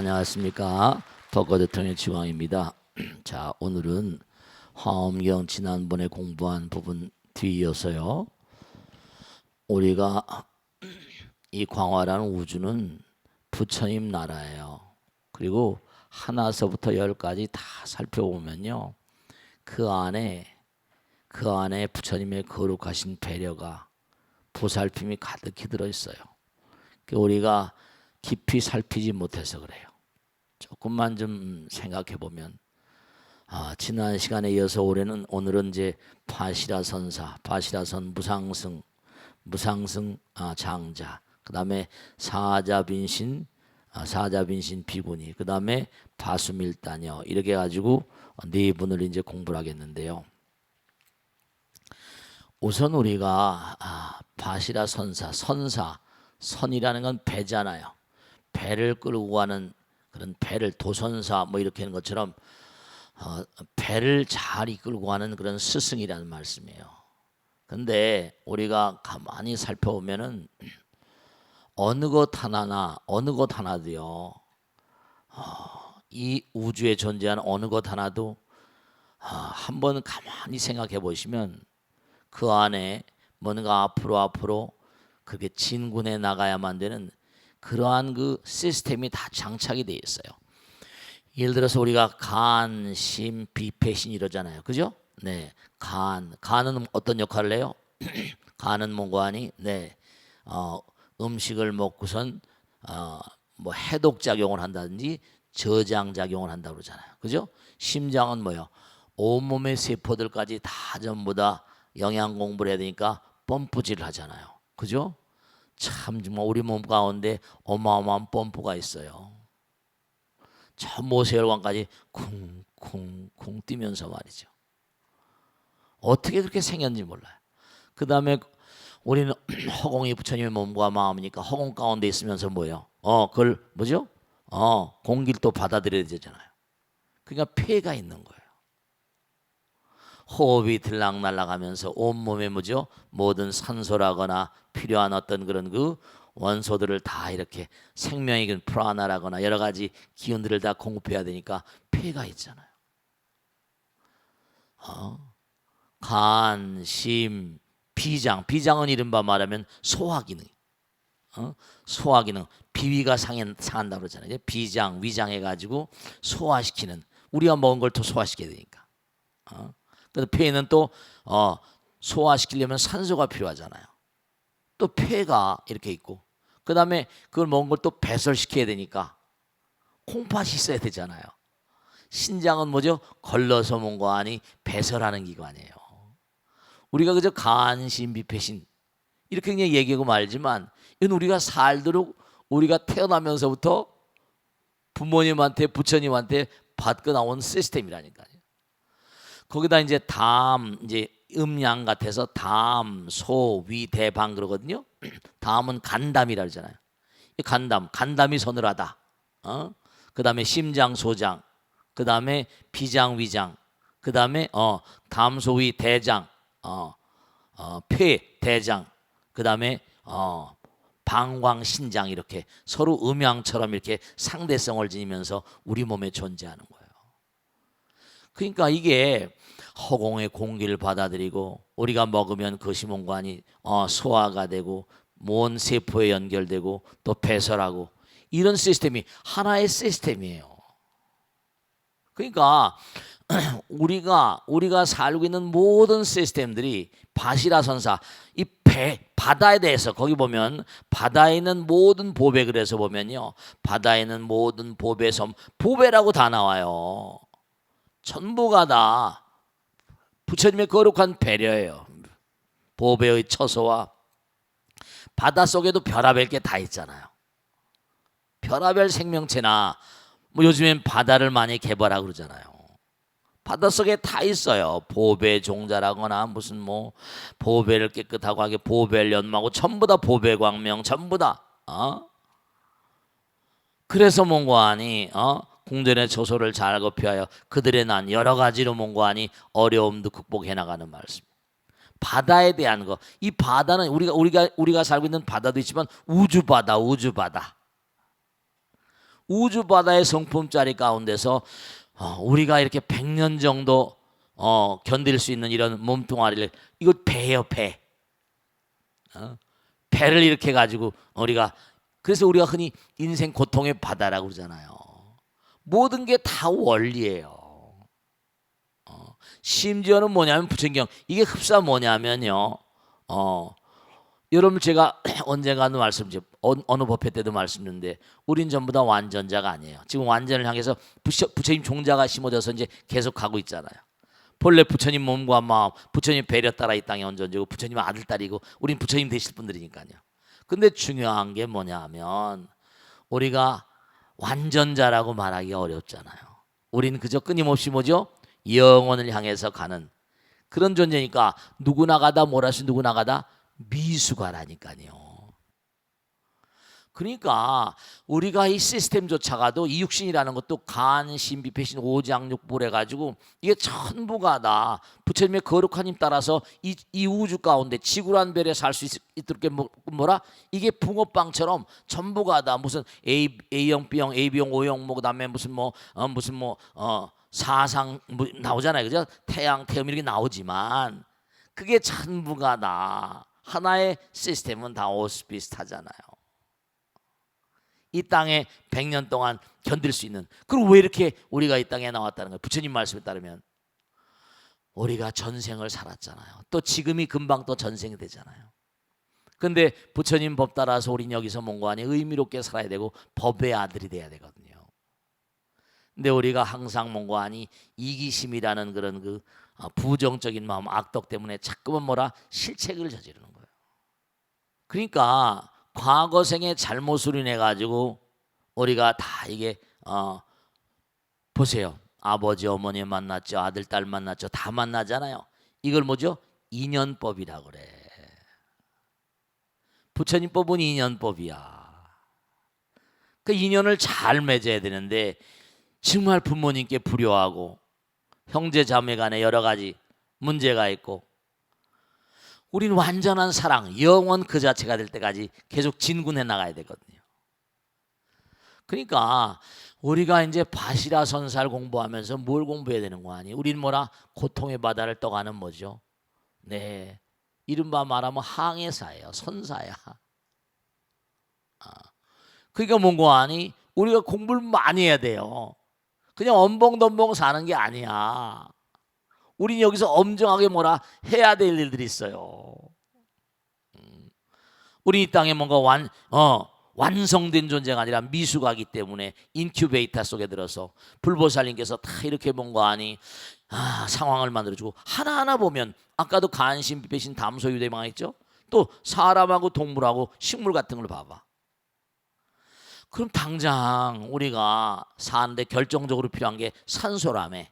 안녕하십니까. 벚꽃대통령 지왕입니다. 자, 오늘은 화엄경 지난번에 공부한 부분 뒤이어서요. 우리가 이 광활한 우주는 부처님 나라예요. 그리고 하나서부터 열까지 다 살펴보면요, 그 안에 부처님의 거룩하신 배려가, 보살핌이 가득히 들어있어요. 우리가 깊이 살피지 못해서 그래요. 조금만 좀 생각해 보면, 지난 시간에 이어서 오늘은 이제 파시라선사, 파시라선 무상승 장자, 그 다음에 사자빈신 비구니, 그 다음에 바수밀다녀, 이렇게 가지고 네 분을 이제 공부를 하겠는데요. 우선 우리가 파시라선사, 선이라는 건 배잖아요. 배를 끌고 가는 그런 배를 도선사 뭐 이렇게 하는 것처럼 배를 잘 이끌고 가는 그런 스승이라는 말씀이에요. 근데 우리가 가만히 살펴보면은 어느 것 하나도요, 이 우주에 존재하는 어느 것 하나도 한번 가만히 생각해 보시면 그 안에 뭔가 앞으로 그렇게 진군해 나가야만 되는 그러한 그 시스템이 다 장착이 되어 있어요. 예를 들어서 우리가 간, 심, 비, 배신 이러잖아요. 그죠? 네. 간은 어떤 역할을 해요? 간은 뭔가하니? 네. 음식을 먹고선 뭐 해독 작용을 한다든지 저장 작용을 한다고 그러잖아요. 그죠? 심장은 뭐요? 온몸의 세포들까지 다 전부 다 영양 공부를 해야 되니까 펌프질을 하잖아요. 그죠? 참 정말 우리 몸 가운데 어마어마한 펌프가 있어요. 저 모세혈관까지 쿵쿵쿵 뛰면서 말이죠. 어떻게 그렇게 생겼는지 몰라요. 그 다음에 우리는 허공이 부처님의 몸과 마음이니까 허공 가운데 있으면서 뭐예요? 그걸 뭐죠? 공기를 또 받아들여야 되잖아요. 그러니까 폐가 있는 거예요. 호흡이 들락날락하면서 온몸에 뭐죠? 모든 산소라거나 필요한 어떤 그런 그 원소들을 다 이렇게 생명의 균 프라나라거나 여러 가지 기운들을 다 공급해야 되니까 폐가 있잖아요. 간, 심, 비장은 이른바 말하면 소화 기능. 비위가 상한다고 그러잖아요. 비장, 위장 해가지고 소화시키는, 우리가 먹은 걸 또 소화시켜야 되니까. 근데 폐는 또 소화시키려면 산소가 필요하잖아요. 또 폐가 이렇게 있고, 그 다음에 그걸 먹은 걸 또 배설시켜야 되니까 콩팥이 있어야 되잖아요. 신장은 뭐죠? 걸러서 뭔가 하니 배설하는 기관이에요. 우리가 그저 간신, 비폐신 이렇게 그냥 얘기하고 말지만, 이건 우리가 살도록 우리가 태어나면서부터 부모님한테, 부처님한테 받고 나온 시스템이라니까요. 거기다 이제 음양 같아서 담, 소, 위, 대, 방 그러거든요. 담은 간담이라 그러잖아요. 간담이 서늘하다. 그 다음에 심장, 소장, 그 다음에 비장, 위장, 그 다음에 담, 소, 위, 대장, 폐, 대장, 그 다음에 방광, 신장, 이렇게 서로 음양처럼 이렇게 상대성을 지니면서 우리 몸에 존재하는 거예요. 그러니까 이게 허공의 공기를 받아들이고 우리가 먹으면 그것이 뭔가니 소화가 되고 모든 세포에 연결되고 또 배설하고, 이런 시스템이 하나의 시스템이에요. 그러니까 우리가 살고 있는 모든 시스템들이 바시라선사, 이 바다에 대해서, 거기 보면 바다에 있는 모든 보배, 그래서 보면요, 바다에 있는 모든 보배 섬, 보배라고 다 나와요. 전부가 다 부처님의 거룩한 배려예요. 보배의 처소와 바닷속에도 별하별 게 다 있잖아요. 별하별 생명체나 뭐 요즘엔 바다를 많이 개발하고 그러잖아요. 바닷속에 다 있어요. 보배 종자라거나 무슨 뭐 보배를 깨끗하고 하게 보배를 연마하고 전부 다 보배 광명, 전부 다. 그래서 뭔가하니 궁전의 처소를 잘 급여하여 그들의 난 여러 가지로 뭔가하니 어려움도 극복해 나가는 말씀. 바다에 대한 거. 이 바다는 우리가 살고 있는 바다도 있지만 우주 바다. 우주 바다의 성품짜리 가운데서 우리가 이렇게 100년 정도 견딜 수 있는 이런 몸뚱아리를, 이거 배예요, 배. 배를 이렇게 가지고 우리가, 그래서 우리가 흔히 인생 고통의 바다라고 그러잖아요. 모든 게 다 원리예요. 심지어는 뭐냐면 부처경, 이게 흡사 뭐냐면요. 여러분 제가 언젠가는 말씀드렸죠. 어느 법회 때도 말씀드렸는데 우린 전부 다 완전자가 아니에요. 지금 완전을 향해서 부처님 종자가 심어져서 이제 계속 가고 있잖아요. 본래 부처님 몸과 마음, 부처님 배려 따라 이 땅에 얹어지고 부처님 아들 딸이고 우린 부처님 되실 분들이니까요. 근데 중요한 게 뭐냐 하면 우리가 완전자라고 말하기가 어렵잖아요. 우린 그저 끊임없이 뭐죠? 영혼을 향해서 가는 그런 존재니까 누구나 가다 뭐라시 누구나 가다 미수가라니까요. 그러니까 우리가 이 시스템조차가도 이 육신이라는 것도 간, 신, 비, 배신, 오장육부 해가지고 이게 전부가 다 부처님의 거룩한 힘 따라서 이 우주 가운데 지구란 별에 살 수 있도록 뭐라 이게 붕어빵처럼 전부가 다 무슨 A형, B형, AB형, O형 뭐 그다음에 무슨 사상 뭐 나오잖아요, 그죠? 태양, 태음 이렇게 나오지만 그게 전부가 다 하나의 시스템은 다 오스비슷하잖아요. 이 땅에 100년 동안 견딜 수 있는. 그리고 왜 이렇게 우리가 이 땅에 나왔다는 거예요? 부처님 말씀에 따르면 우리가 전생을 살았잖아요. 또 지금이 금방 또 전생이 되잖아요. 근데 부처님 법 따라서 우린 여기서 뭔가 아니 의미롭게 살아야 되고 법의 아들이 돼야 되거든요. 근데 우리가 항상 뭔가 아니 이기심이라는 그런 그 부정적인 마음, 악덕 때문에 자꾸만 뭐라 실책을 저지르는 거예요. 그러니까 과거 생의 잘못으로 인해 가지고 우리가 다 이게 보세요. 아버지 어머니 만났죠, 아들 딸 만났죠, 다 만나잖아요. 이걸 뭐죠? 인연법이라 그래. 부처님 법은 인연법이야. 그 인연을 잘 맺어야 되는데 정말 부모님께 불효하고 형제 자매 간에 여러 가지 문제가 있고 우리는 완전한 사랑, 영원 그 자체가 될 때까지 계속 진군해 나가야 되거든요. 그러니까 우리가 이제 바시라 선살 공부하면서 뭘 공부해야 되는 거 아니에요? 우리는 뭐라 고통의 바다를 떠가는 뭐죠? 네, 이른바 말하면 항해사예요, 선사야. 그러니까 뭔고 아니? 우리가 공부를 많이 해야 돼요. 그냥 엄벙덤벙 사는 게 아니야. 우린 여기서 엄정하게 뭐라 해야 될 일들이 있어요. 우리 이 땅에 뭔가 완성된 존재가 아니라 미숙하기 때문에 인큐베이터 속에 들어서 불보살님께서 다 이렇게 뭔가 아니 상황을 만들어주고 하나하나 보면 아까도 간신, 비배신, 담소, 유대망 했죠. 또 사람하고 동물하고 식물 같은 걸 봐봐. 그럼 당장 우리가 사는데 결정적으로 필요한 게 산소라며.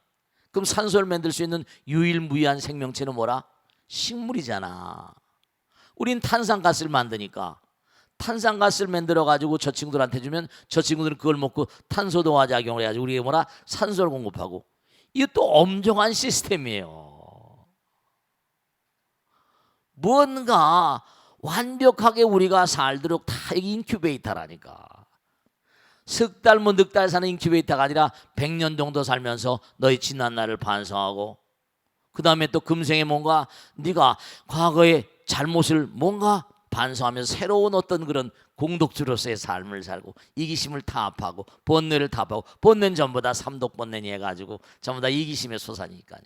그럼 산소를 만들 수 있는 유일무이한 생명체는 뭐라? 식물이잖아. 우린 탄산가스를 만드니까 탄산가스를 만들어 가지고 저 친구들한테 주면 저 친구들은 그걸 먹고 탄소동화 작용을 해가지고 우리가 뭐라? 산소를 공급하고. 이게 또 엄정한 시스템이에요. 뭔가 완벽하게 우리가 살도록 다 이게 인큐베이터라니까. 석 달 뭐 넉 달 사는 인큐베이터가 아니라 100년 정도 살면서 너희 지난 날을 반성하고 그 다음에 또 금생에 뭔가 네가 과거의 잘못을 뭔가 반성하면서 새로운 어떤 그런 공덕주로서의 삶을 살고 이기심을 타압하고 번뇌를 타압하고 번뇌는 전부 다 삼독번뇌니 해가지고 전부 다 이기심의 소산이니까요.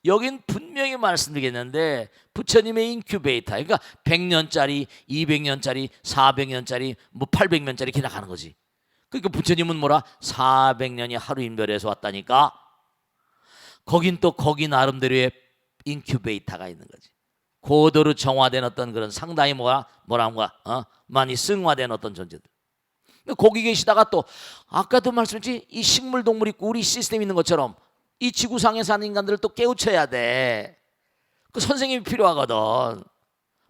여긴 분명히 말씀드리겠는데 부처님의 인큐베이터, 그러니까 100년짜리, 200년짜리, 400년짜리, 뭐 800년짜리 이렇게 나가는 거지. 그러니까 부처님은 뭐라 400년이 하루인별에서 왔다니까 거긴 또 거기 나름대로의 인큐베이터가 있는 거지. 고도로 정화된 어떤 그런 상당히 많이 승화된 어떤 존재들. 거기 계시다가 또 아까도 말씀드렸지 이 식물 동물 있고 우리 시스템 있는 것처럼 이 지구상에 사는 인간들을 또 깨우쳐야 돼. 그 선생님이 필요하거든.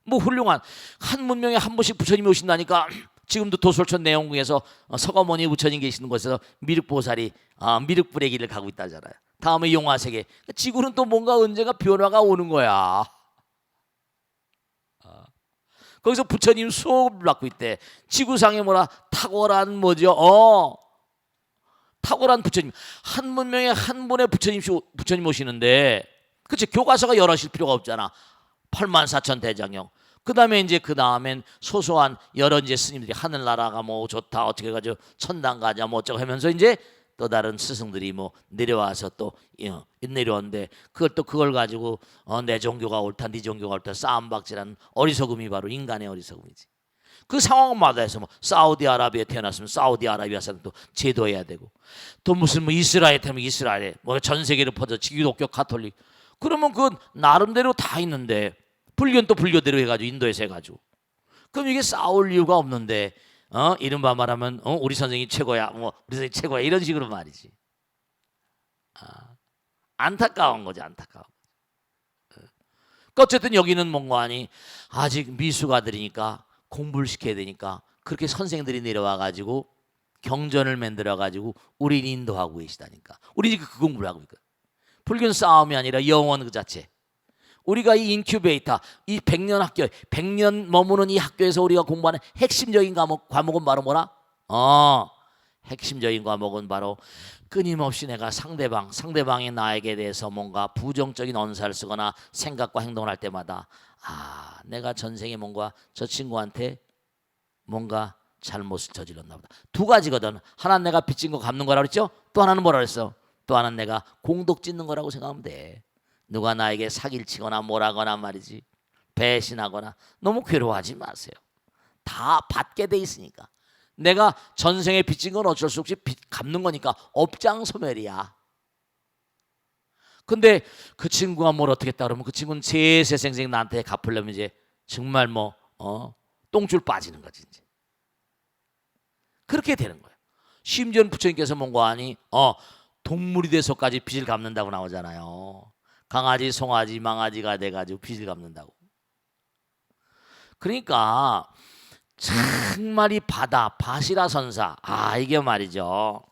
뭐 훌륭한 한 문명에 한 번씩 부처님이 오신다니까. 지금도 도솔천 내원궁에서 서가모니 부처님 계시는 곳에서 미륵보살이 미륵불의 길을 가고 있다잖아요. 다음에 용화세계. 지구는 또 뭔가 언제가 변화가 오는 거야. 거기서 부처님 수업을 받고 있대. 지구상에 뭐라 탁월한 뭐죠? 탁월한 부처님. 한 문명에 한 분의 부처님 오시는데, 그치? 교과서가 여럿일 필요가 없잖아. 84,000 대장경. 그 다음엔 소소한 여러 이제 스님들이 하늘나라가 뭐 좋다 어떻게 가지고 천당 가자 뭐 어쩌고 하면서 이제 또 다른 스승들이 뭐 내려와서 또 내려오는데 그걸 가지고 내 종교가 옳다 네 종교가 옳다 싸움박질하는 어리석음이 바로 인간의 어리석음이지. 그 상황마다에서 뭐 사우디아라비아에 태어났으면 사우디아라비아 사람도 제도해야 되고, 또 무슨 뭐 이스라엘 태어나면 이스라엘에 뭐 전 세계를 퍼져 기독교 가톨릭, 그러면 그 나름대로 다 있는데, 불교는 또 불교대로 해가지고 인도에서 해가지고, 그럼 이게 싸울 이유가 없는데 이른바 말하면 우리 선생이 최고야 뭐 우리 선생이 최고야 이런 식으로 말이지. 안타까운 거지, 안타까운. 어쨌든 여기는 뭔가 아니 아직 미숙아들이니까 공부를 시켜야 되니까 그렇게 선생들이 내려와 가지고 경전을 만들어 가지고 우리를 인도하고 계시다니까. 우리 지금 그 공부를 하고 있거든. 불교는 싸움이 아니라 영원 그 자체. 우리가 이 인큐베이터, 이 100년 학교, 100년 머무는 이 학교에서 우리가 공부하는 핵심적인 과목은 바로 뭐라? 핵심적인 과목은 바로 끊임없이 내가 상대방이 나에게 대해서 뭔가 부정적인 언사를 쓰거나 생각과 행동을 할 때마다 내가 전생에 뭔가 저 친구한테 뭔가 잘못을 저질렀나 보다. 두 가지거든. 하나는 내가 빚진 거 갚는 거라고 그랬죠? 또 하나는 뭐라 그랬어? 또 하나는 내가 공덕 짓는 거라고 생각하면 돼. 누가 나에게 사기를 치거나 뭐라거나 말이지, 배신하거나 너무 괴로워하지 마세요. 다 받게 돼 있으니까. 내가 전생에 빚진 건 어쩔 수 없이 갚는 거니까 업장소멸이야. 근데 그 친구가 뭘 어떻게 했다 그러면 그 친구는 세세생생 나한테 갚으려면 이제 정말 뭐 똥줄 빠지는 거지 이제. 그렇게 되는 거예요. 심지어는 부처님께서 뭔가 하니 동물이 돼서까지 빚을 갚는다고 나오잖아요. 강아지, 송아지, 망아지가 돼가지고 빚을 갚는다고. 그러니까 정말 이 바시라 선사, 이게 말이죠.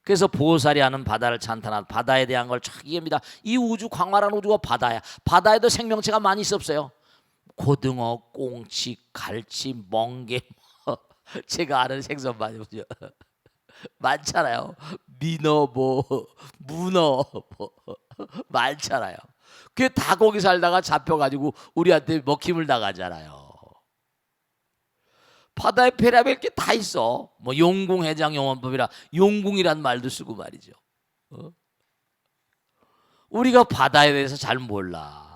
그래서 보살이 하는 바다를 찬탄한 바다에 대한 걸 쫙 이해합니다. 이 우주, 광활한 우주가 바다야. 바다에도 생명체가 많이 있었어요. 고등어, 꽁치, 갈치, 멍게, 제가 아는 생선 많이 보죠. 많잖아요. 민어, 문어, 많잖아요. 그게 다 거기 살다가 잡혀가지고 우리한테 먹힘을 나가잖아요. 바다에 별의별 게 다 있어. 뭐 용궁해장 영원법이라 용궁이란 말도 쓰고 말이죠. 우리가 바다에 대해서 잘 몰라.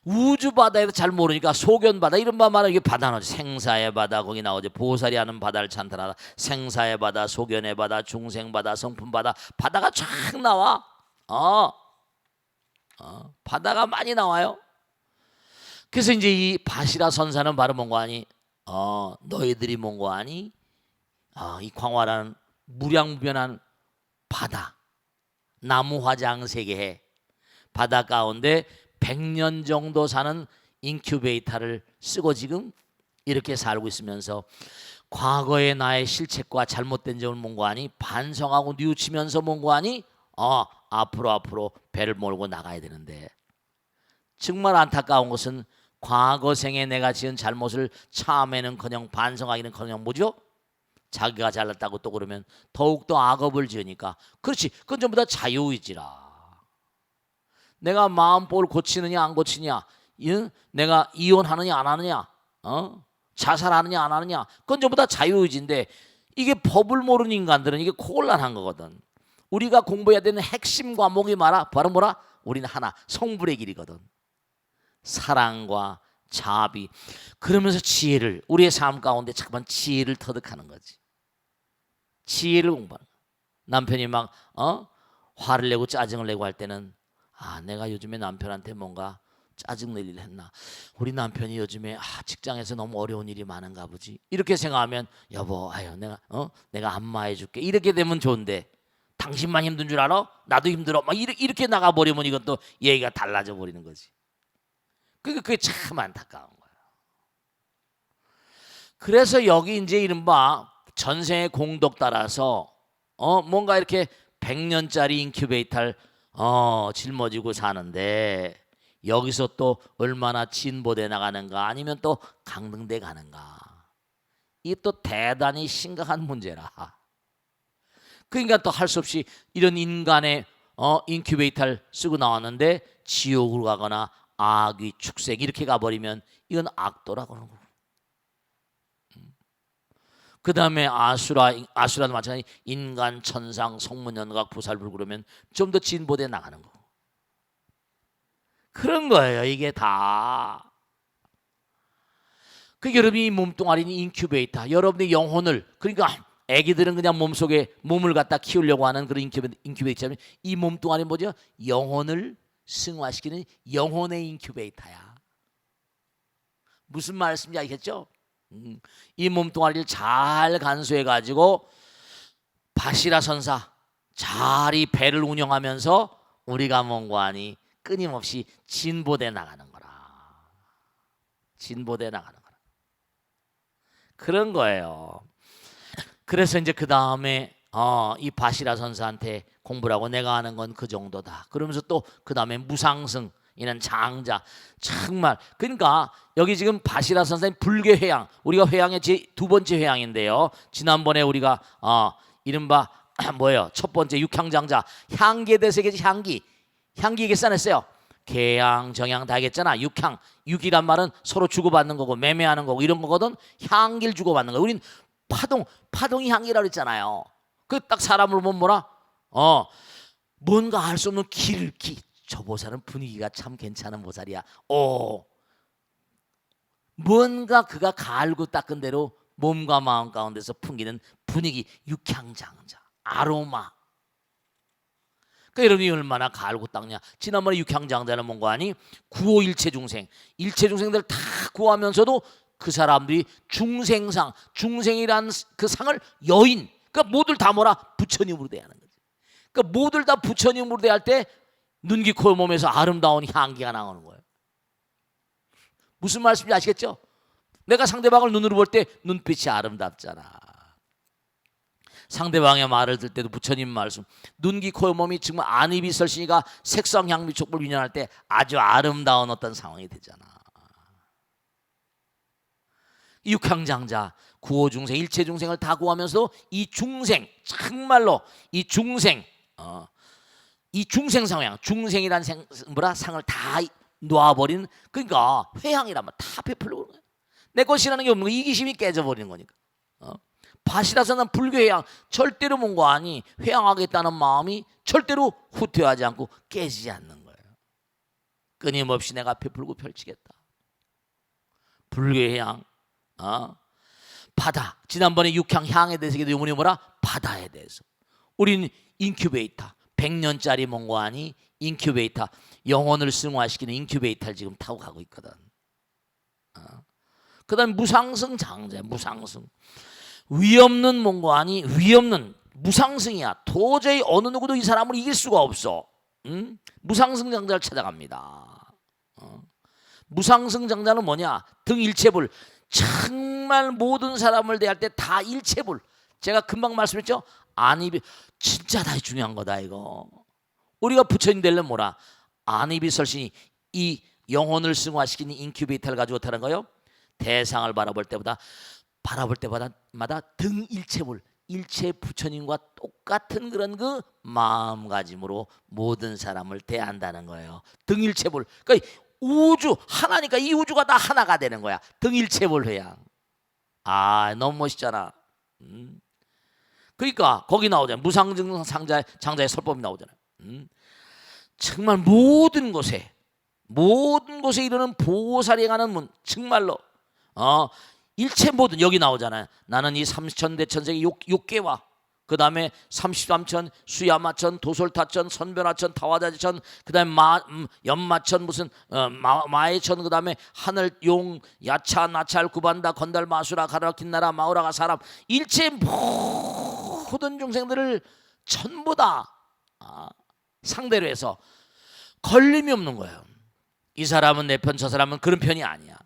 우주 바다에도 잘 모르니까 소견 바다 이런 말은 이게 바다 나오지. 생사의 바다 거기 나오지. 보살이 하는 바다를 찬탄하다. 생사의 바다, 소견의 바다, 중생 바다, 성품 바다, 바다가 쫙 나와. 바다가 많이 나와요. 그래서 이제 이 바시라 선사는 바로 뭔가 하니 너희들이 뭔가 하니 이 광활한 무량무변한 바다, 나무 화장 세계에 바다 가운데 100년 정도 사는 인큐베이터를 쓰고 지금 이렇게 살고 있으면서 과거의 나의 실책과 잘못된 점을 뭔가 하니 반성하고 뉘우치면서 뭔가 하니 앞으로 배를 몰고 나가야 되는데, 정말 안타까운 것은 과거 생에 내가 지은 잘못을 참에는커녕 반성하기는커녕 뭐죠? 자기가 잘났다고 또 그러면 더욱더 악업을 지으니까. 그렇지, 그건 전부 다 자유의지라. 내가 마음법을 고치느냐 안 고치느냐, 내가 이혼하느냐 안 하느냐, 자살하느냐 안 하느냐, 그건 전부 다 자유의지인데 이게 법을 모르는 인간들은 이게 곤란한 거거든. 우리가 공부해야 되는 핵심 과목이 바로 뭐라? 우리는 하나, 성불의 길이거든. 사랑과 자비, 그러면서 지혜를, 우리의 삶 가운데 잠깐만 지혜를 터득하는 거지. 지혜를 공부하는 거야. 남편이 막 화를 내고 짜증을 내고 할 때는 내가 요즘에 남편한테 뭔가 짜증낼 일을 했나, 우리 남편이 요즘에 직장에서 너무 어려운 일이 많은가 보지, 이렇게 생각하면 여보 내가 안마해 줄게, 이렇게 되면 좋은데 당신만 힘든 줄 알아? 나도 힘들어 막 이렇게 나가버리면 이건 또 얘기가 달라져 버리는 거지. 그게 참 안타까운 거예요. 그래서 여기 이제 이른바 전생의 공덕 따라서 뭔가 이렇게 100년짜리 인큐베이터를 짊어지고 사는데, 여기서 또 얼마나 진보돼 나가는가 아니면 또 강등돼 가는가. 이게 또 대단히 심각한 문제라. 그러니까 또 할 수 없이 이런 인간의 인큐베이터를 쓰고 나왔는데 지옥으로 가거나 악의 축생 이렇게 가버리면 이건 악도라고 하는 거고. 그 다음에 아수라도 마찬가지 인간, 천상, 성문연각, 보살불 그러면 좀 더 진보돼 나가는 거. 그런 거예요 이게 다. 그 여러분이 몸뚱아리는 인큐베이터, 여러분의 영혼을, 그러니까 애기들은 그냥 몸속에 몸을 갖다 키우려고 하는 그런 인큐베이터면 이 몸뚱아리는 뭐죠? 영혼을 승화시키는 영혼의 인큐베이터야. 무슨 말씀인지 알겠죠? 이 몸뚱아리를 잘 간수해 가지고 바시라 선사 잘 이 배를 운영하면서 우리가 뭔가하니 끊임없이 진보돼 나가는 거라. 진보돼 나가는 거라. 그런 거예요. 그래서 이제 그 다음에 이 바시라 선사한테 공부라고 내가 하는 건 그 정도다. 그러면서 또 그 다음에 무상승 이는 장자. 정말 그러니까 여기 지금 바시라 선사님 불교 회양, 우리가 회양의 두 번째 회양인데요. 지난번에 우리가 이른바 뭐예요? 첫 번째 육향장자 향기에 대해서 얘기했지. 향기 얘기했어요. 개향, 정향 다 얘기했잖아. 육이란 말은 서로 주고받는 거고 매매하는 거고 이런 거거든. 향기를 주고받는 거. 우린 파동이 향기라고 했잖아요. 그 딱 사람을 보면 뭐라? 뭔가 알 수 없는 저 보살은 분위기가 참 괜찮은 보살이야. 뭔가 그가 갈고 닦은 대로 몸과 마음 가운데서 풍기는 분위기, 육향장자, 아로마. 그러니까 여러분이 얼마나 갈고 닦냐. 지난번에 육향장자는 뭔가 하니 구호 일체중생들 다 구하면서도 그 사람들이 중생이라는 그 상을 여인, 그러니까 모두를 다 뭐라? 부처님으로 대하는 거지. 그러니까 모두를 다 부처님으로 대할 때 눈, 귀, 코, 몸에서 아름다운 향기가 나오는 거예요. 무슨 말씀인지 아시겠죠? 내가 상대방을 눈으로 볼 때 눈빛이 아름답잖아. 상대방의 말을 들을 때도 부처님 말씀, 눈, 귀, 코, 몸이 정말 안입이 설신이가 색성, 향미, 촉불 유연할 때 아주 아름다운 어떤 상황이 되잖아. 육향장자, 구호중생, 일체중생을 다 구하면서 이 중생, 정말로 이 중생, 이 중생 상황, 중생이란 상을 다 놓아버리는, 그러니까 회향이란 말 다 베풀려고 그러는 거야. 내 것이라는 게 없는 거, 이기심이 깨져버리는 거니까. 바시라서는 불교 회향 절대로 뭔가 아니 회향하겠다는 마음이 절대로 후퇴하지 않고 깨지지 않는 거예요. 끊임없이 내가 베풀고 펼치겠다. 불교 회향, 바다. 지난번에 육향 향에 대해서 이번에 뭐라? 바다에 대해서. 우리는 인큐베이터. 100년짜리 뭔가 아니 인큐베이터, 영혼을 승화시키는 인큐베이터를 지금 타고 가고 있거든. 그 다음에 무상승 장자, 무상승. 위없는 뭔가 아니 위없는 무상승이야. 도저히 어느 누구도 이 사람을 이길 수가 없어. 무상승 장자를 찾아갑니다. 무상승 장자는 뭐냐? 등일체불. 정말 모든 사람을 대할 때 다 일체불. 제가 금방 말씀했죠? 안입이 진짜 다 중요한 거다 이거. 우리가 부처님 되려면 뭐라? 안입이 설신이 이 영혼을 승화시키는 인큐베이터를 가지고 어떻게 하는 거예요? 대상을 바라볼 때마다 등일체불, 일체 부처님과 똑같은 그런 그 마음가짐으로 모든 사람을 대한다는 거예요. 등일체불. 그러니까 우주 하나니까 이 우주가 다 하나가 되는 거야. 등일체불 회양. 너무 멋있잖아. 그러니까 거기 나오잖아요. 무상증 장자의 설법이 나오잖아요. 정말 모든 곳에 이르는 보살이 가는 문, 정말로 일체 모든, 여기 나오잖아요. 나는 이 삼천대천세의 욕계와 그 다음에 33천, 수야마천, 도솔타천, 선변화천, 타와자지천, 그 다음에 연마천, 무슨 마해천, 그 다음에 하늘, 용, 야차, 나찰, 구반다, 건달, 마수라, 가라, 긴나라, 마우라가 사람, 일체 모든 중생들을 전부 다 상대로 해서 걸림이 없는 거예요. 이 사람은 내 편, 저 사람은 그런 편이 아니야.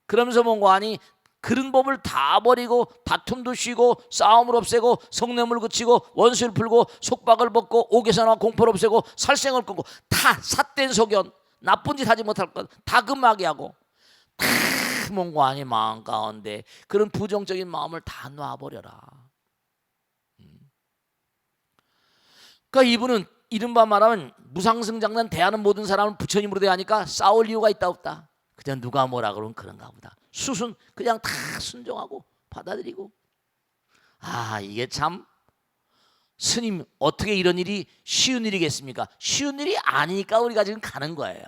그러면서 뭔가 하니 그런 법을 다 버리고 다툼도 쉬고 싸움을 없애고 성냄을 그치고 원수를 풀고 속박을 벗고 오개선화 공포를 없애고 살생을 끊고 다 삿된 소견, 나쁜 짓 하지 못할 것 다 금하게 하고 다 몸과 아니 마음 가운데 그런 부정적인 마음을 다 놔버려라. 그러니까 이분은 이른바 말하면 무상승장난 대하는 모든 사람을 부처님으로 대하니까 싸울 이유가 있다 없다. 그냥 누가 뭐라 그러면 그런가 보다. 수순 그냥 다 순종하고 받아들이고. 이게 참 스님 어떻게 이런 일이 쉬운 일이겠습니까? 쉬운 일이 아니니까 우리가 지금 가는 거예요.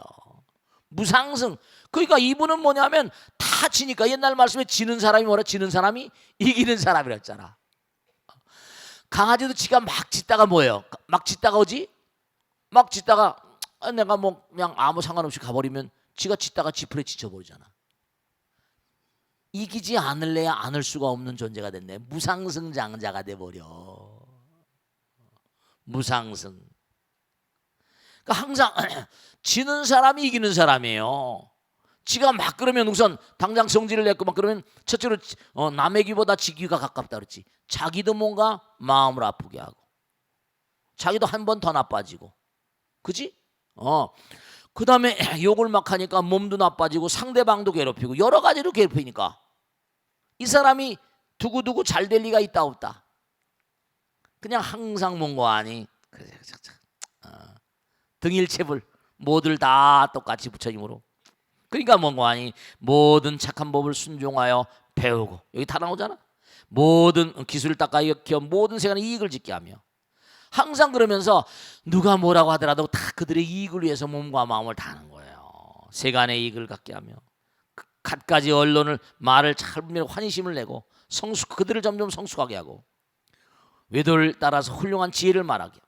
무상승. 그러니까 이분은 뭐냐면 다 지니까 옛날 말씀에 지는 사람이 뭐라? 지는 사람이 이기는 사람이라 했잖아. 강아지도 지가 막 짖다가 뭐예요? 막 짖다가 오지? 막 짖다가 내가 뭐 그냥 아무 상관없이 가버리면 지가 짖다가 지풀에 지쳐버리잖아. 이기지 않을래야 않을 수가 없는 존재가 됐네. 무상승장자가 돼버려. 무상승. 그러니까 항상 지는 사람이 이기는 사람이에요. 지가 막 그러면 우선 당장 성질을 냈고 막 그러면 첫째로 남의 귀보다 지기가 가깝다 그랬지. 자기도 뭔가 마음을 아프게 하고 자기도 한 번 더 나빠지고, 그지? 그 다음에 욕을 막 하니까 몸도 나빠지고 상대방도 괴롭히고 여러 가지로 괴롭히니까 이 사람이 두고두고 잘 될 리가 있다 없다. 그냥 항상 뭔가 아니 등일체불 모두를 다 똑같이 부처님으로. 그러니까 뭔가 아니 모든 착한 법을 순종하여 배우고, 여기 다 나오잖아. 모든 기술을 닦아 익혀 모든 세간의 이익을 짓게 하며, 항상 그러면서 누가 뭐라고 하더라도 다 그들의 이익을 위해서 몸과 마음을 다하는 거예요. 세간의 이익을 갖게 하며 갖가지 언론을 말을 잘 분명 환희심을 내고 그들을 점점 성숙하게 하고 외도를 따라서 훌륭한 지혜를 말하게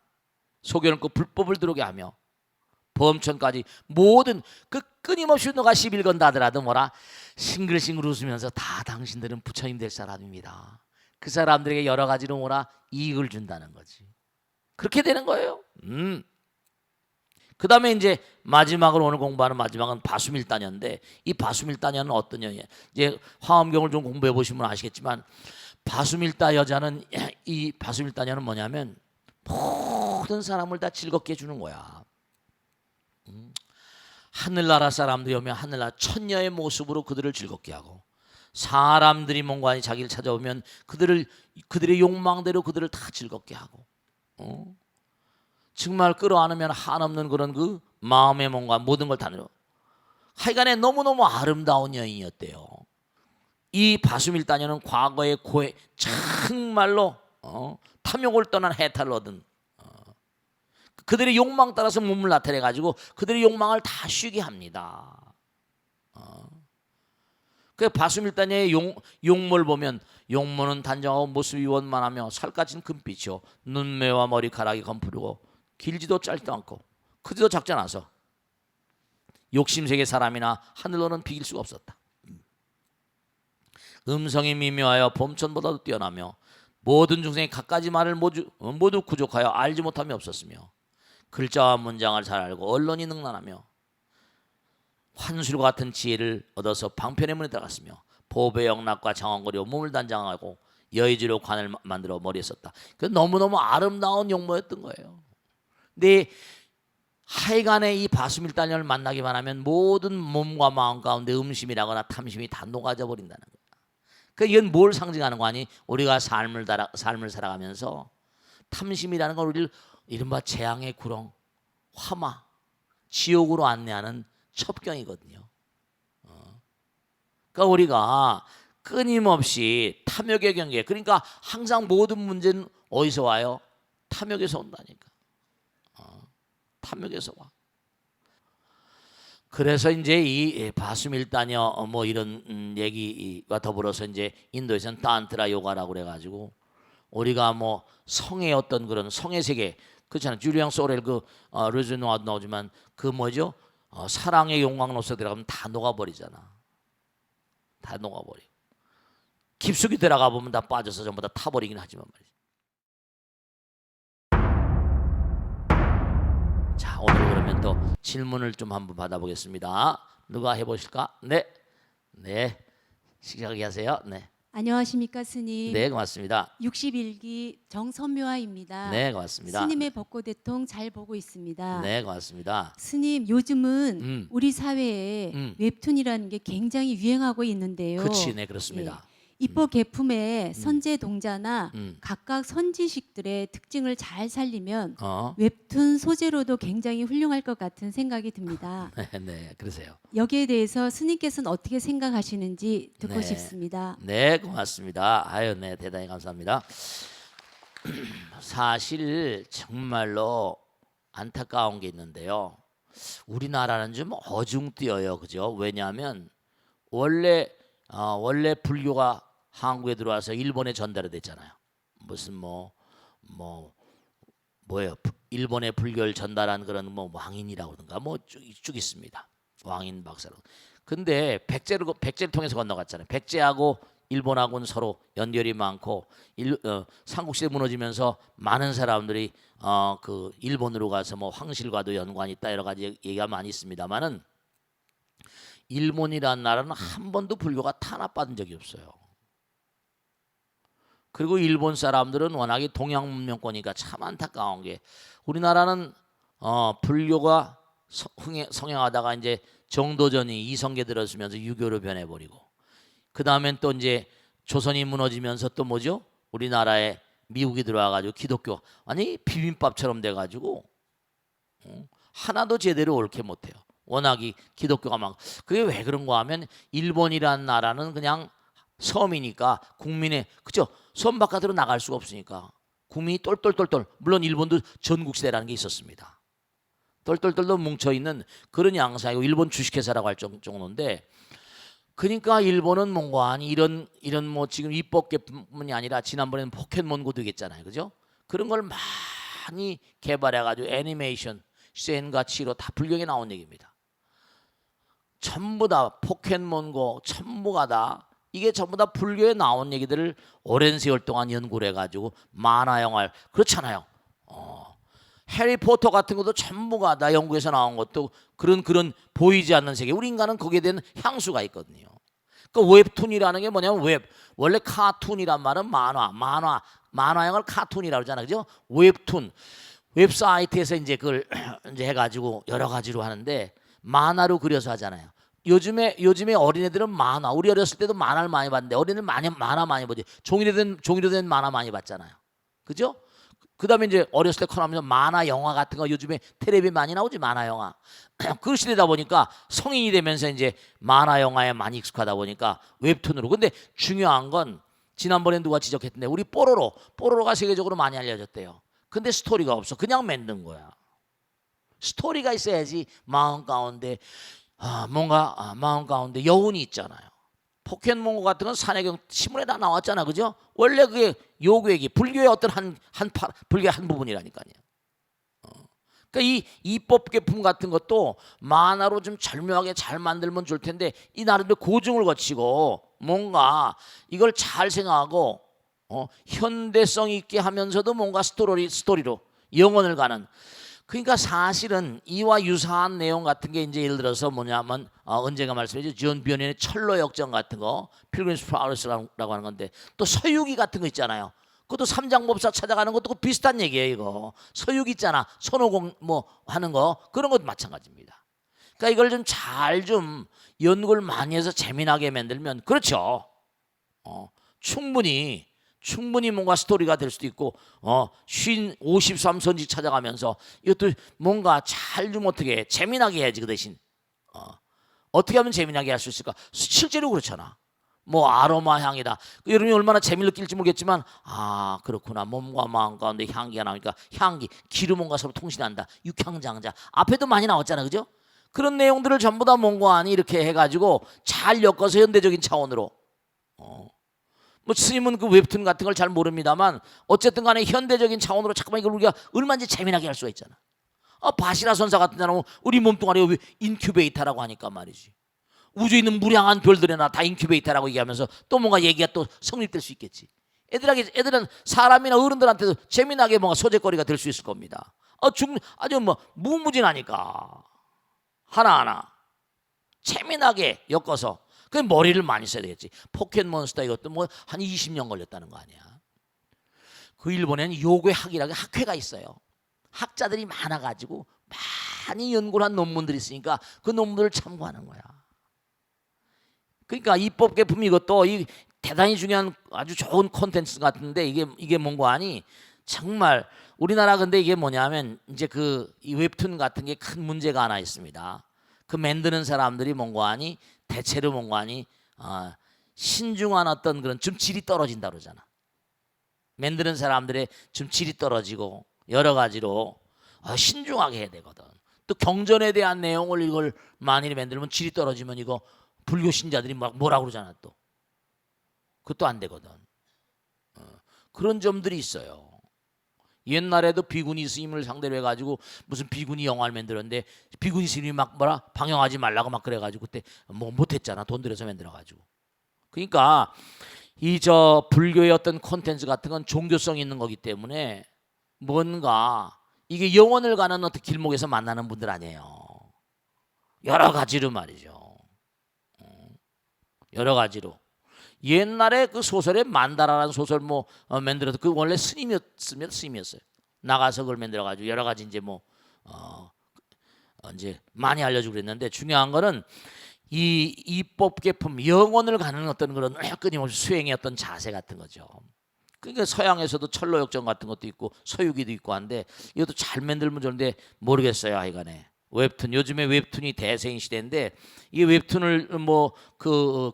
속여놓고 불법을 들어오게 하며 범천까지 모든 그 끊임없이 너가 시비를 건다 하더라도 뭐라 싱글싱글 웃으면서 다 당신들은 부처님 될 사람입니다. 그 사람들에게 여러 가지로 뭐라 이익을 준다는 거지. 그렇게 되는 거예요. 그 다음에 이제 마지막으로 오늘 공부하는 마지막은 바수밀다녀인데, 이 바수밀다녀는 어떤 여녀예요? 이제 화엄경을 좀 공부해 보시면 아시겠지만 바수밀다 여자는, 이 바수밀다녀는 뭐냐면 모든 사람을 다 즐겁게 해주는 거야. 하늘나라 사람들이 오면 하늘나라 천녀의 모습으로 그들을 즐겁게 하고, 사람들이 뭔가 아니 자기를 찾아오면 그들의 욕망대로 그들을 다 즐겁게 하고, 정말 끌어안으면 한없는 그런 그 마음의 뭔가 모든 걸 다 내려. 하여간에 너무너무 아름다운 여인이었대요. 이 바수밀다녀는 과거의 고해 정말로 탐욕을 떠난 해탈을 얻은, 그들의 욕망 따라서 몸을 나타내 가지고 그들의 욕망을 다 쉬게 합니다. 그 바수밀다녀의 용모를 보면, 용모는 단정하고 모습이 원만하며 살갗은 금빛이요 눈매와 머리카락이 검푸르고 길지도 짧지도 않고 크지도 작지 않아서 욕심세계 사람이나 하늘로는 비길 수가 없었다. 음성이 미묘하여 봄천보다도 뛰어나며 모든 중생이 갖가지 말을 모두 구족하여 알지 못함이 없었으며 글자와 문장을 잘 알고 언론이 능란하며 환술과 같은 지혜를 얻어서 방편의 문에 들어갔으며 보배 영락과 장원거리로 몸을 단장하고 여의주로 관을 만들어 머리에 썼다. 그 너무너무 아름다운 용모였던 거예요. 근데 하여간에 이 바수밀다녀를 만나기만 하면 모든 몸과 마음 가운데 음심이라거나 탐심이 다 녹아져 버린다는 거야. 그 이건 뭘 상징하는 거 아니? 우리가 삶을 살아가면서 탐심이라는 걸 우리를 이른바 재앙의 구렁, 화마, 지옥으로 안내하는 첩경이거든요. 그러니까 우리가 끊임없이 탐욕의 경계, 그러니까 항상 모든 문제는 어디서 와요? 탐욕에서 온다니까. 탐욕에서 와. 그래서 이제 이 바수밀다녀 뭐 이런 얘기와 더불어서 이제 인도에서는 탄트라 요가라고 그래가지고 우리가 뭐 성의 어떤 그런 성의 세계, 그렇잖아요. 줄리앙 소렐 그 르즈노아도 나오지만 그 뭐죠? 사랑의 욕망로서 들어가면 다 녹아버리잖아. 다 녹아버려. 깊숙이 들어가 보면 다 빠져서 전부 다 타버리긴 하지만 말이지. 자, 오늘 그러면 또 질문을 좀 한번 받아보겠습니다. 누가 해보실까? 네, 네, 시작하게 하세요. 네. 안녕하십니까 스님. 네, 고맙습니다. 61기 정선묘아입니다. 네, 고맙습니다. 스님의 벚꽃대통 잘 보고 있습니다. 네, 고맙습니다. 스님, 요즘은 우리 사회에 웹툰이라는 게 굉장히 유행하고 있는데요. 그치, 네, 그렇습니다. 입법 개품의 선제 동자나 음. 각각 선지식들의 특징을 잘 살리면 어, 웹툰 소재로도 굉장히 훌륭할 것 같은 생각이 듭니다. 네, 네, 그러세요. 여기에 대해서 스님께서는 어떻게 생각하시는지 듣고 네. 싶습니다. 네, 고맙습니다. 아유, 네, 대단히 감사합니다. 사실 정말로 안타까운 게 있는데요. 우리나라는 좀 어중뛰어요, 그죠? 왜냐하면 원래 불교가 한국에 들어와서 일본에 전달이 됐잖아요. 무슨 뭐예요? 일본의 불교를 전달한 그런 뭐 왕인이라고 그러던가 뭐 쭉 있습니다. 왕인 박사로. 근데 백제를 통해서 건너갔잖아요. 백제하고 일본하고는 서로 연결이 많고 삼국시대 무너지면서 많은 사람들이 그 일본으로 가서 뭐 황실과도 연관이 있다 여러 가지 얘기가 많이 있습니다만은 일본이라는 나라는 한 번도 불교가 탄압받은 적이 없어요. 그리고 일본 사람들은 워낙에 동양 문명권이니까 참 안타까운 게 우리나라는 불교가 성행하다가 이제 정도전이 이성계 들어서면서 유교로 변해버리고 그 다음엔 또 이제 조선이 무너지면서 또 뭐죠? 우리나라에 미국이 들어와가지고 기독교 아니 비빔밥처럼 돼가지고 하나도 제대로 옳게 못해요. 워낙이 기독교가 막 그게 왜 그런가 하면 일본이란 나라는 그냥 섬이니까 국민의 그죠? 섬 바깥으로 나갈 수가 없으니까 국민이 똘똘똘똘 물론 일본도 전국시대라는 게 있었습니다. 똘똘똘똘 뭉쳐있는 그런 양상이고 일본 주식회사라고 할 정도인데 그러니까 일본은 뭔가 아니 이런 뭐 지금 입법계뿐만이 아니라 지난번에는 포켓몬고 되겠잖아요, 그죠? 그런 걸 많이 개발해가지고 애니메이션, 센과 치로 다 불경에 나온 얘기입니다. 전부 다 포켓몬고 전부가 다 이게 전부 다 불교에 나온 얘기들을 오랜 세월 동안 연구를 해가지고 만화 영화를 그렇잖아요. 해리포터 같은 것도 전부가 다 영국에서 나온 것도 그런 보이지 않는 세계. 우리 인간은 거기에 대한 향수가 있거든요. 그 웹툰이라는 게 뭐냐면 원래 카툰이란 말은 만화영화를 카툰이라고 그러잖아요, 그죠? 웹툰 웹사이트에서 이제 그걸 이제 해가지고 여러 가지로 하는데 만화로 그려서 하잖아요. 요즘에 어린애들은 만화 우리 어렸을 때도 만화를 많이 봤는데 어린애들 만화 많이 보지 종이로 된 만화 많이 봤잖아요, 그죠? 그 다음에 이제 어렸을 때 커나면서 만화 영화 같은 거 요즘에 텔레비 많이 나오지 만화 영화 그 시대다 보니까 성인이 되면서 이제 만화 영화에 많이 익숙하다 보니까 웹툰으로 근데 중요한 건 지난번에 누가 지적했는데 우리 뽀로로가 세계적으로 많이 알려졌대요. 근데 스토리가 없어. 그냥 만든 거야. 스토리가 있어야지 마음 가운데 마음 가운데 여운이 있잖아요. 포켓몬고 같은 건 산해경 신문에 다 나왔잖아, 그죠? 원래 그게 요괴기 불교의 어떤 불교의 한 부분이라니까요. 그러니까 이 입법계품 같은 것도 만화로 좀 절묘하게 잘 만들면 좋을 텐데 이 나름대로 고증을 거치고 뭔가 이걸 잘 생각하고 현대성 있게 하면서도 뭔가 스토리로 영혼을 가는. 그러니까 사실은 이와 유사한 내용 같은 게 이제 예를 들어서 뭐냐면 언젠가 말씀했죠. 존 비언의 철로 역정 같은 거 필그림스 프로그레스라고 하는 건데 또 서유기 같은 거 있잖아요. 그것도 삼장법사 찾아가는 것도 비슷한 얘기예요. 이거 서유기 있잖아. 손오공 뭐 하는 거 그런 것도 마찬가지입니다. 그러니까 이걸 좀 잘 좀 연구를 많이 해서 재미나게 만들면 그렇죠. 충분히 뭔가 스토리가 될 수도 있고 53선지 찾아가면서 이것도 뭔가 잘 좀 어떻게 재미나게 해야지. 그 대신 어떻게 하면 재미나게 할 수 있을까? 실제로 그렇잖아. 뭐 아로마 향이다. 여러분이 얼마나 재미를 느낄지 모르겠지만 그렇구나. 몸과 마음 가운데 향기가 나오니까 향기 기름원과 서로 통신한다. 육향장자 앞에도 많이 나왔잖아, 그죠? 그런 내용들을 전부 다 뭔가 아니 이렇게 해가지고 잘 엮어서 현대적인 차원으로 뭐 스님은 그 웹툰 같은 걸 잘 모릅니다만 어쨌든 간에 현대적인 차원으로 잠깐만 이걸 우리가 얼마든지 재미나게 할 수가 있잖아. 바시라 선사 같은 사람은 우리 몸뚱아리에 인큐베이터라고 하니까 말이지. 우주에 있는 무량한 별들이나 다 인큐베이터라고 얘기하면서 또 뭔가 얘기가 또 성립될 수 있겠지. 애들은 사람이나 어른들한테도 재미나게 뭔가 소재거리가 될 수 있을 겁니다. 아주 뭐 무궁무진하니까 하나하나 재미나게 엮어서 그 머리를 많이 써야 되겠지. 포켓몬스터 이것도 뭐 한 20년 걸렸다는 거 아니야. 그 일본에는 요괴학이라고 학회가 있어요. 학자들이 많아가지고 많이 연구를 한 논문들이 있으니까 그 논문을 참고하는 거야. 그러니까 입법 개품 이것도 이 대단히 중요한 아주 좋은 콘텐츠 같은데 이게 뭔가 하니 정말 우리나라 근데 이게 뭐냐면 이제 이 웹툰 같은 게 큰 문제가 하나 있습니다. 그 만드는 사람들이 뭔가 하니 대체로 뭔가 하니 신중한 어떤 그런 좀 질이 떨어진다 그러잖아. 만드는 사람들의 좀 질이 떨어지고 여러 가지로 신중하게 해야 되거든. 또 경전에 대한 내용을 이걸 만일에 만들면 질이 떨어지면 이거 불교 신자들이 막 뭐라 그러잖아 또. 그것도 안 되거든. 그런 점들이 있어요. 옛날에도 비구니 스님을 상대로 해가지고 무슨 비구니 영화를 만들었는데 비구니 스님이 막 뭐라 방영하지 말라고 막 그래가지고 그때 뭐 못했잖아. 돈 들여서 만들어가지고. 그러니까 이 불교의 어떤 콘텐츠 같은 건 종교성이 있는 거기 때문에 뭔가 이게 영혼을 가는 어떤 길목에서 만나는 분들 아니에요. 여러 가지로 말이죠. 여러 가지로. 옛날에 그 소설에 만다라라는 소설 만들어도 그 원래 스님이었어요. 나가서 그걸 만들어 가지고 여러 가지 이제 이제 많이 알려주고 그랬는데 중요한 거는 이 입법 개품 영혼을 가는 어떤 그런 끊임없이 수행의 어떤 자세 같은 거죠. 그러니까 서양에서도 철로역정 같은 것도 있고 서유기도 있고 한데 이것도 잘 만들면 좋은데 모르겠어요. 하여간에 웹툰 요즘에 웹툰이 대세인 시대인데 이 웹툰을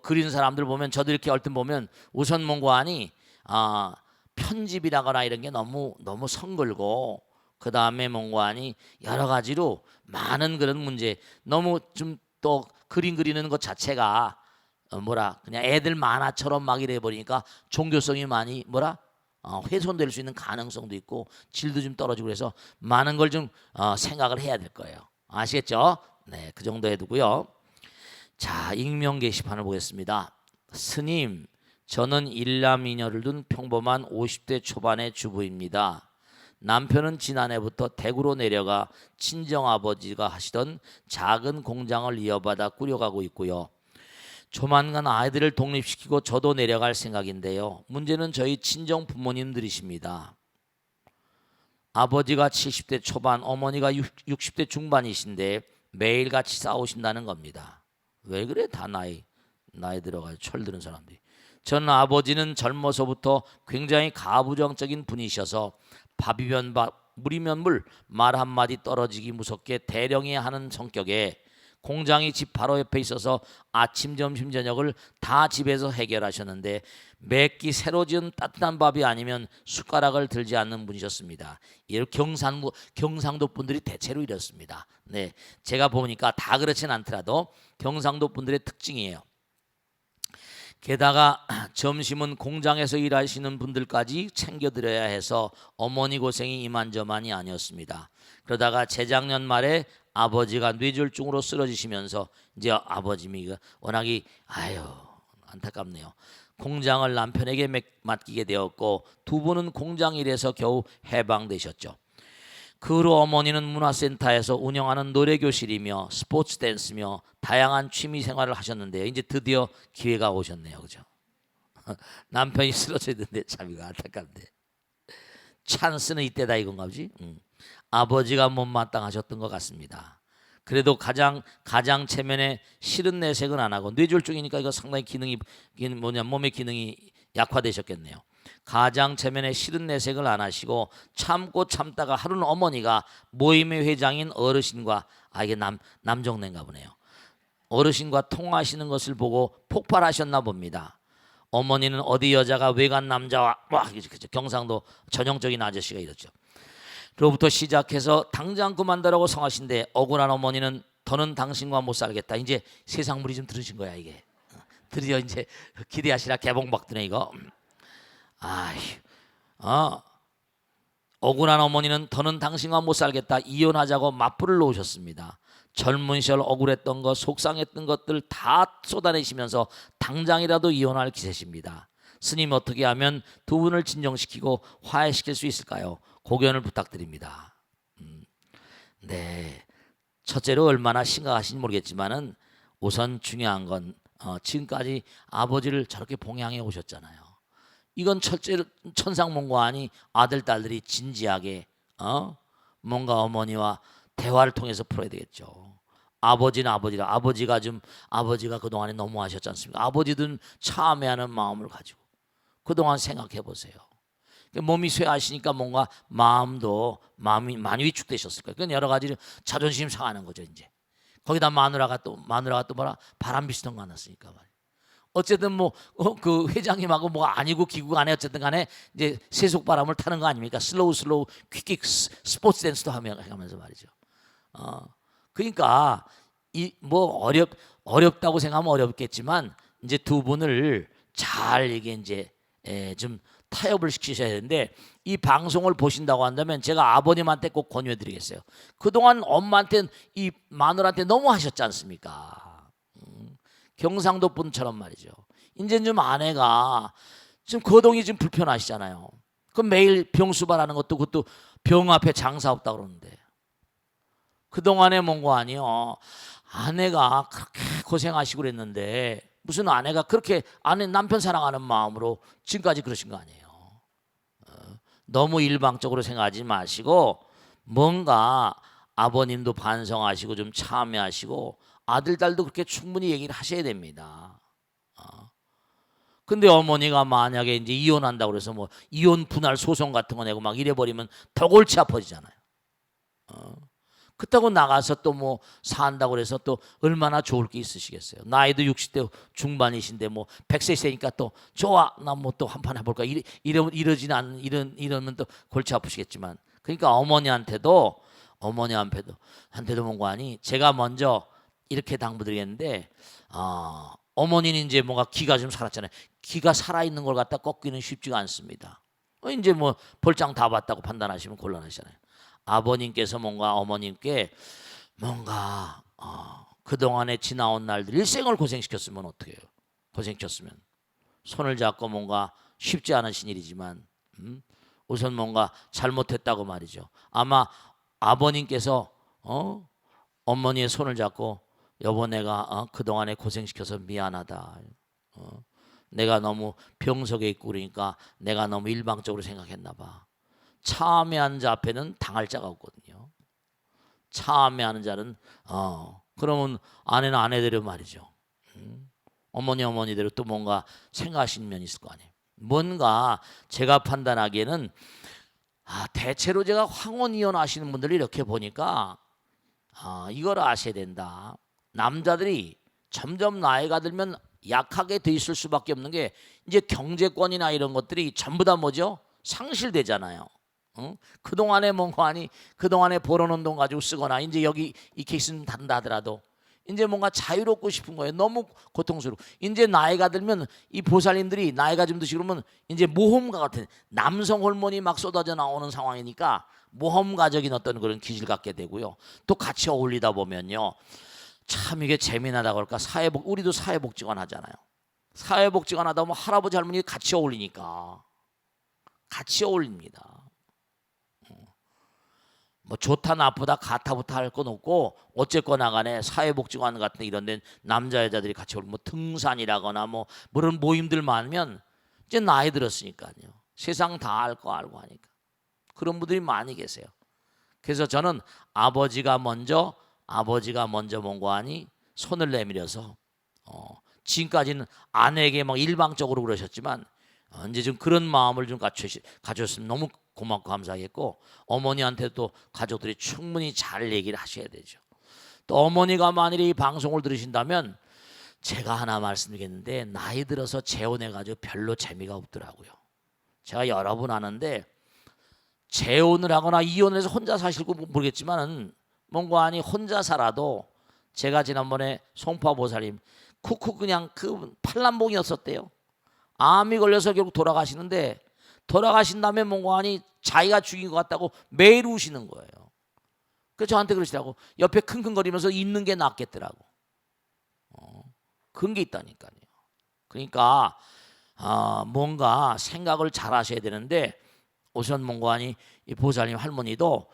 그린 사람들 보면 저도 이렇게 얼핏 보면 우선 뭔가 하니 편집이라거나 이런 게 너무 성글고 그 다음에 뭔가 하니 여러 가지로 많은 그런 문제 너무 좀 또 그림 그리는 것 자체가 그냥 애들 만화처럼 막 이래 버리니까 종교성이 많이 훼손될 수 있는 가능성도 있고 질도 좀 떨어지고 그래서 많은 걸 좀 생각을 해야 될 거예요. 아시겠죠? 네, 그 정도 해두고요. 자, 익명 게시판을 보겠습니다. 스님, 저는 일남이녀를 둔 평범한 50대 초반의 주부입니다. 남편은 지난해부터 대구로 내려가 친정아버지가 하시던 작은 공장을 이어받아 꾸려가고 있고요. 조만간 아이들을 독립시키고 저도 내려갈 생각인데요. 문제는 저희 친정 부모님들이십니다. 아버지가 70대 초반, 어머니가 60대 중반이신데 매일같이 싸우신다는 겁니다. 왜 그래? 다 나이 들어가요. 철 드는 사람들이. 전 아버지는 젊어서부터 굉장히 가부장적인 분이셔서 밥이면 밥, 물이면 물, 말 한마디 떨어지기 무섭게 대령해야 하는 성격에 공장이 집 바로 옆에 있어서 아침, 점심, 저녁을 다 집에서 해결하셨는데 매끼 새로 지은 따뜻한 밥이 아니면 숟가락을 들지 않는 분이셨습니다. 이 경상도 분들이 대체로 이렇습니다. 네, 제가 보니까 다 그렇진 않더라도 경상도 분들의 특징이에요. 게다가 점심은 공장에서 일하시는 분들까지 챙겨드려야 해서 어머니 고생이 이만저만이 아니었습니다. 그러다가 재작년 말에 아버지가 뇌졸중으로 쓰러지시면서 이제 아버님이 워낙이 안타깝네요. 공장을 남편에게 맡기게 되었고 두 분은 공장 일에서 겨우 해방되셨죠. 그 후로 어머니는 문화센터에서 운영하는 노래교실이며 스포츠 댄스며 다양한 취미 생활을 하셨는데요. 이제 드디어 기회가 오셨네요. 그죠? 남편이 쓰러졌는데 참 이거 안타깝네. 찬스는 이때다 이건가 보지? 아버지가 못마땅하셨던 것 같습니다. 그래도 가장 체면에 싫은 내색은 안 하고 뇌졸중이니까 이거 상당히 몸의 기능이 약화되셨겠네요. 가장 체면에 싫은 내색을 안 하시고 참고 참다가 하루는 어머니가 모임의 회장인 어르신과 이게 남정네인가 보네요. 어르신과 통화하시는 것을 보고 폭발하셨나 봅니다. 어머니는 어디 여자가 외간 남자와 경상도 전형적인 아저씨가 이렇죠. 그로부터 시작해서 당장 그만두라고 성하신데 억울한 어머니는 더는 당신과 못 살겠다. 이제 세상물이 좀 들으신 거야 이게. 드디어 이제 기대하시라 개봉박드네 이거. 억울한 어머니는 더는 당신과 못 살겠다. 이혼하자고 맞불을 놓으셨습니다. 젊은 시절 억울했던 것, 속상했던 것들 다 쏟아내시면서 당장이라도 이혼할 기세십니다. 스님 어떻게 하면 두 분을 진정시키고 화해시킬 수 있을까요? 고견을 부탁드립니다. 네, 첫째로 얼마나 심각하신지 모르겠지만은 우선 중요한 건 지금까지 아버지를 저렇게 봉양해 오셨잖아요. 이건 첫째 천상몽고하니 아들 딸들이 진지하게 뭔가 어머니와 대화를 통해서 풀어야 되겠죠. 아버지는 아버지라 아버지가 그동안에 너무 하셨지 않습니까? 아버지든 참회하는 마음을 가지고 그동안 생각해 보세요. 몸이 쇠하시니까 뭔가 마음이 많이 위축되셨을 거예요. 그건 여러 가지 자존심 상하는 거죠. 이제 거기다 마누라가 또 뭐라 바람 비슷한 거 안 났으니까 말이에요. 어쨌든 그 회장님하고 뭐가 아니고 기구가 아니 어쨌든 간에 이제 세속 바람을 타는 거 아닙니까? 슬로우 퀵 스포츠 댄스도 하면서 말이죠. 그러니까 어렵다고 생각하면 어렵겠지만 이제 두 분을 잘 이게 이제 좀 타협을 시키셔야 되는데, 이 방송을 보신다고 한다면 제가 아버님한테 꼭 권유해드리겠어요. 그동안 엄마한테 이 마누라한테 너무 하셨지 않습니까? 경상도 분처럼 말이죠. 이제 좀 아내가 지금 거동이 좀 불편하시잖아요. 그럼 매일 병수발하는 것도 그것도 병 앞에 장사 없다 그러는데, 그동안에 뭔가 아니요. 아내가 그렇게 고생하시고 그랬는데 무슨 아내가 그렇게 남편 사랑하는 마음으로 지금까지 그러신 거 아니에요. 너무 일방적으로 생각하지 마시고 뭔가 아버님도 반성하시고 좀 참여하시고 아들 딸도 그렇게 충분히 얘기를 하셔야 됩니다. 근데 어머니가 만약에 이제 이혼한다고 그래서 뭐 이혼 분할 소송 같은 거 내고 막 이래 버리면 더 골치 아파지잖아요. 그렇다고 나가서 또 뭐 산다고 그래서 또 얼마나 좋을 게 있으시겠어요. 나이도 60대 중반이신데 뭐 100세 세니까 또 좋아 나 뭐 또 한판 해볼까 이러면 또 골치 아프시겠지만, 그러니까 어머니한테도 뭔가 하니 제가 먼저 이렇게 당부드리겠는데, 어머니는 이제 뭔가 기가 좀 살았잖아요. 기가 살아있는 걸 갖다 꺾기는 쉽지가 않습니다. 이제 뭐 볼장 다 봤다고 판단하시면 곤란하시잖아요. 아버님께서 뭔가 어머님께 뭔가 그동안에 지나온 날들 일생을 고생시켰으면 어떻게 해요? 고생시켰으면 손을 잡고 뭔가 쉽지 않으신 일이지만 우선 뭔가 잘못했다고 말이죠. 아마 아버님께서 어머니의 손을 잡고 여보 내가 그동안에 고생시켜서 미안하다. 내가 너무 병석에 있고 그러니까 내가 너무 일방적으로 생각했나 봐. 참회하는 자 앞에는 당할 자가 없거든요. 참회하는 자는 그러면 아내는 아내대로 말이죠. 어머니대로 또 뭔가 생각하시는 면이 있을 거 아니에요. 뭔가 제가 판단하기에는 대체로 제가 황혼 이혼하시는 분들을 이렇게 보니까 이걸 아셔야 된다. 남자들이 점점 나이가 들면 약하게 돼 있을 수밖에 없는 게 이제 경제권이나 이런 것들이 전부 다 뭐죠? 상실되잖아요. 그동안에 뭔가 아니 그동안에 벌어놓은 돈 가지고 쓰거나 이제 여기 이 케이스는 다른다 하더라도 이제 뭔가 자유롭고 싶은 거예요. 너무 고통스러워. 이제 나이가 들면 이 보살님들이 나이가 좀 드시고 그러면 이제 모험가 같은 남성 호르몬이 막 쏟아져 나오는 상황이니까 모험가적인 어떤 그런 기질 갖게 되고요. 또 같이 어울리다 보면요. 참 이게 재미나다고 할까? 우리도 사회복지관 하잖아요. 사회복지관 하다 보면 할아버지 할머니 같이 어울리니까 같이 어울립니다. 뭐 좋다 나쁘다 가타부터 할 건 없고 어쨌거나 간에 사회복지관 같은 이런 데 남자 여자들이 같이 뭐 등산이라거나 뭐 그런 모임들 많으면 이제 나이 들었으니까요. 세상 다 알 거 알고 하니까 그런 분들이 많이 계세요. 그래서 저는 아버지가 먼저 뭔가 하니 손을 내밀어서 지금까지는 아내에게 막 일방적으로 그러셨지만 이제 좀 그런 마음을 좀 가졌으면 너무 고맙고 감사하겠고, 어머니한테도 가족들이 충분히 잘 얘기를 하셔야 되죠. 또 어머니가 만일에 이 방송을 들으신다면 제가 하나 말씀드리겠는데, 나이 들어서 재혼해가지고 별로 재미가 없더라고요. 제가 여러 분 아는데 재혼을 하거나 이혼을 해서 혼자 사실고 모르겠지만은 뭔가 아니 혼자 살아도, 제가 지난번에 송파보살님 쿡쿡 그냥 그 팔남봉이었었대요. 암이 걸려서 결국 돌아가시는데, 돌아가신 다음에 뭔가 아니 자기가 죽인 것 같다고 매일 우시는 거예요. 그래서 저한테 그러시더라고. 옆에 킁킁거리면서 있는 게 낫겠더라고. 그런 게 있다니까요. 그러니까 뭔가 생각을 잘 하셔야 되는데, 우선 뭔가 아니 이 보살님 할머니도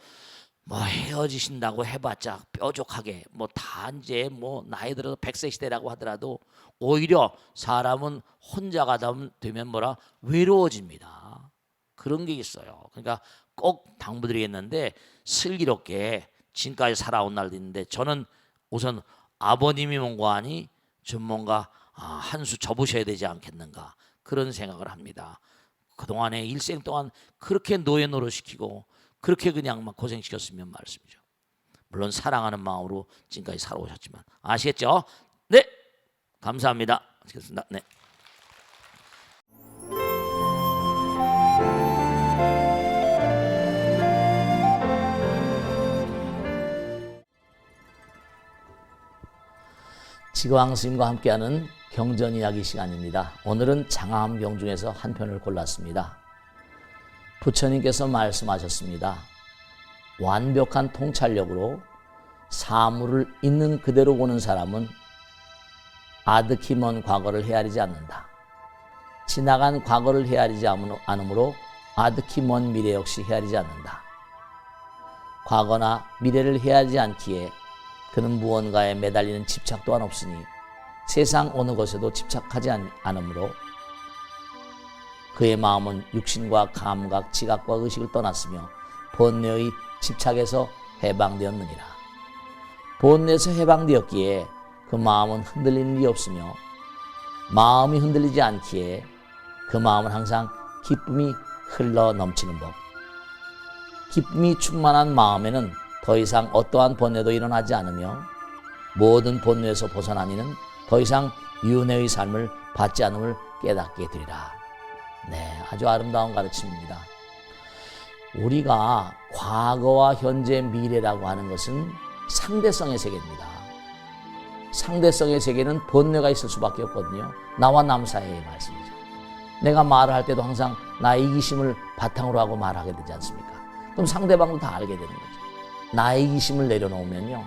뭐 헤어지신다고 해봤자 뾰족하게 뭐 다 이제 뭐 나이 들어서 100세 시대라고 하더라도 오히려 사람은 혼자가 되면 뭐라 외로워집니다. 그런 게 있어요. 그러니까 꼭 당부드리겠는데 슬기롭게 지금까지 살아온 날도 있는데 저는 우선 아버님이 뭔가 하니 좀 뭔가 한 수 접으셔야 되지 않겠는가 그런 생각을 합니다. 그동안의 일생 동안 그렇게 노예 노릇시키고 그렇게 그냥 막 고생시켰으면 말씀이죠. 물론 사랑하는 마음으로 지금까지 살아오셨지만 아시겠죠? 네, 감사합니다. 알겠습니다. 네. 지광 스님과 함께하는 경전 이야기 시간입니다. 오늘은 장암경 중에서 한 편을 골랐습니다. 부처님께서 말씀하셨습니다. 완벽한 통찰력으로 사물을 있는 그대로 보는 사람은 아득히 먼 과거를 헤아리지 않는다. 지나간 과거를 헤아리지 않으므로 아득히 먼 미래 역시 헤아리지 않는다. 과거나 미래를 헤아리지 않기에 그는 무언가에 매달리는 집착 또한 없으니 세상 어느 것에도 집착하지 않으므로 그의 마음은 육신과 감각, 지각과 의식을 떠났으며 번뇌의 집착에서 해방되었느니라. 번뇌에서 해방되었기에 그 마음은 흔들리는 일이 없으며 마음이 흔들리지 않기에 그 마음은 항상 기쁨이 흘러 넘치는 법. 기쁨이 충만한 마음에는 더 이상 어떠한 번뇌도 일어나지 않으며 모든 번뇌에서 벗어난 이는 더 이상 윤회의 삶을 받지 않음을 깨닫게 되리라. 네, 아주 아름다운 가르침입니다. 우리가 과거와 현재, 미래라고 하는 것은 상대성의 세계입니다. 상대성의 세계는 번뇌가 있을 수밖에 없거든요. 나와 남 사이의 말씀이죠. 내가 말을 할 때도 항상 나의 이기심을 바탕으로 하고 말하게 되지 않습니까? 그럼 상대방도 다 알게 되는 거죠. 나의 이기심을 내려놓으면요,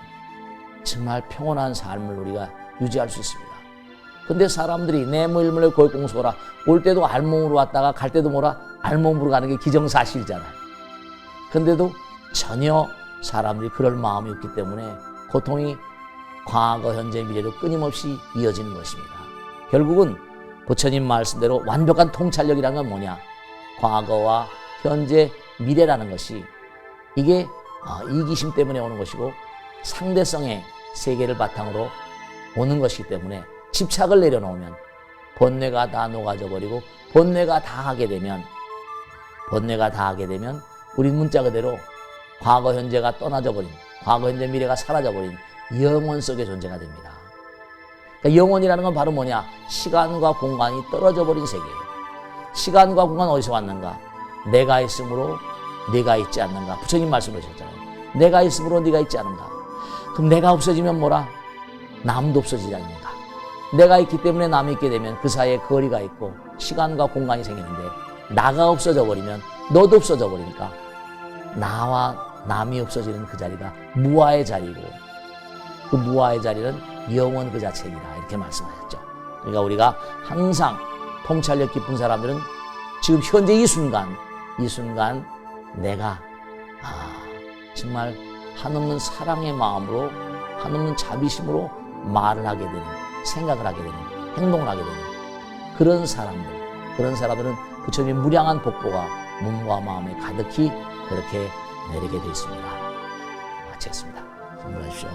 정말 평온한 삶을 우리가 유지할 수 있습니다. 근데 사람들이 내 물물에 골공소라, 올 때도 알몸으로 왔다가 갈 때도 뭐라 알몸으로 가는 게 기정사실이잖아요. 근데도 전혀 사람들이 그럴 마음이 없기 때문에 고통이 과거, 현재, 미래로 끊임없이 이어지는 것입니다. 결국은 부처님 말씀대로 완벽한 통찰력이라는 건 뭐냐? 과거와 현재, 미래라는 것이 이게 이기심 때문에 오는 것이고 상대성의 세계를 바탕으로 오는 것이기 때문에 집착을 내려놓으면 번뇌가 다 녹아져 버리고 번뇌가 다 하게 되면 우리 문자 그대로 과거 현재가 떠나져 버린, 과거 현재 미래가 사라져 버린 영원 속의 존재가 됩니다. 그러니까 영원이라는 건 바로 뭐냐? 시간과 공간이 떨어져 버린 세계예요. 시간과 공간 어디서 왔는가? 내가 있으므로 네가 있지 않는가? 부처님 말씀을 하셨잖아요. 내가 있으므로 네가 있지 않는가? 그럼 내가 없어지면 뭐라? 남도 없어지지 않는가? 내가 있기 때문에 남이 있게 되면 그 사이에 거리가 있고 시간과 공간이 생기는데 나가 없어져 버리면 너도 없어져 버리니까 나와 남이 없어지는 그 자리가 무아의 자리고 그 무아의 자리는 영원 그 자체이다. 이렇게 말씀하셨죠. 그러니까 우리가 항상 통찰력 깊은 사람들은 지금 현재 이 순간 내가 정말 한없는 사랑의 마음으로 한없는 자비심으로 말을 하게 되는, 생각을 하게 되는, 행동을 하게 되는 그런 사람들은 부처님의 무량한 복보가 몸과 마음에 가득히 그렇게 내리게 되어 있습니다. 마치겠습니다. 선물하십시오.